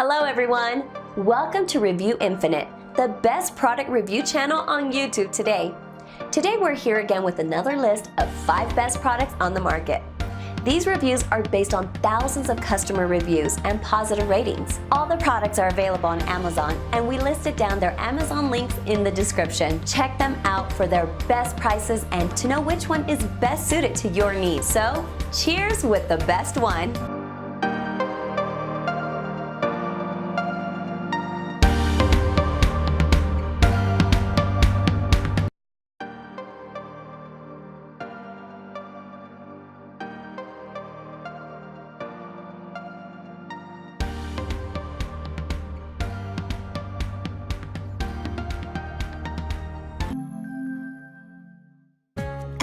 Hello everyone! Welcome to Review Infinite, the best product review channel on YouTube today. Today we're here again with another list of 5 best products on the market. These reviews are based on thousands of customer reviews and positive ratings. All the products are available on Amazon, and we listed down their Amazon links in the description. Check them out for their best prices and to know which one is best suited to your needs. So, cheers with the best one!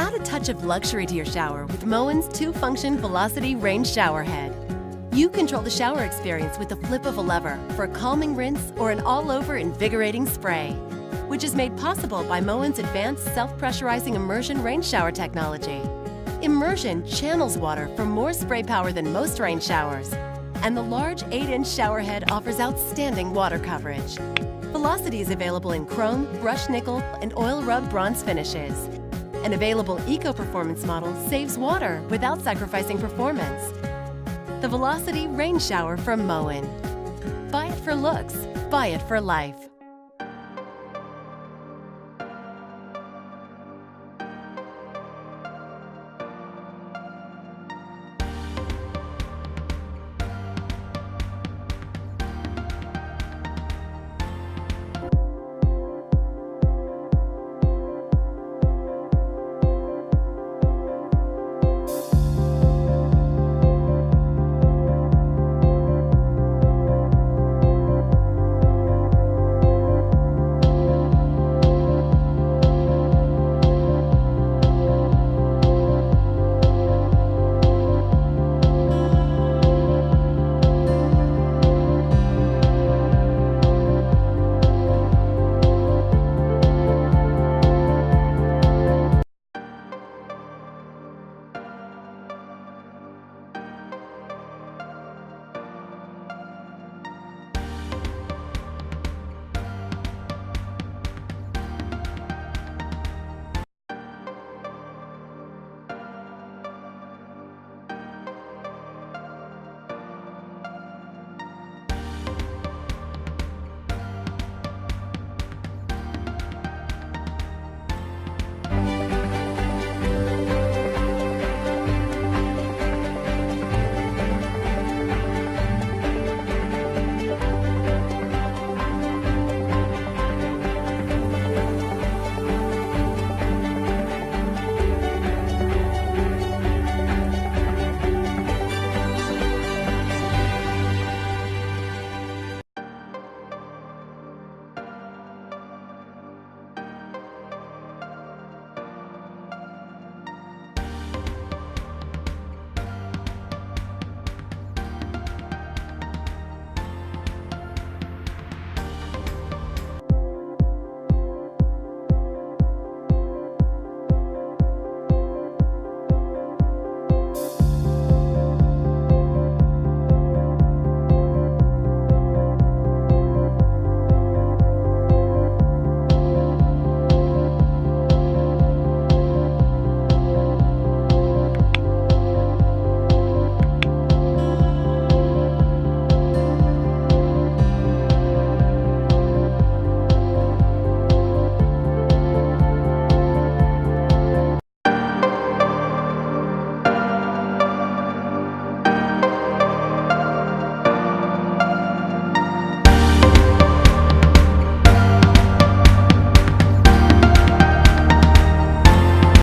Add a touch of luxury to your shower with Moen's 2-function Velocity Range Shower Head. You control the shower experience with the flip of a lever for a calming rinse or an all-over invigorating spray, which is made possible by Moen's advanced self-pressurizing immersion rain shower technology. Immersion channels water for more spray power than most rain showers, and the large 8-inch shower head offers outstanding water coverage. Velocity is available in chrome, brushed nickel, and oil rub bronze finishes. An available eco-performance model saves water without sacrificing performance. The Velocity Rain Shower from Moen. Buy it for looks, buy it for life.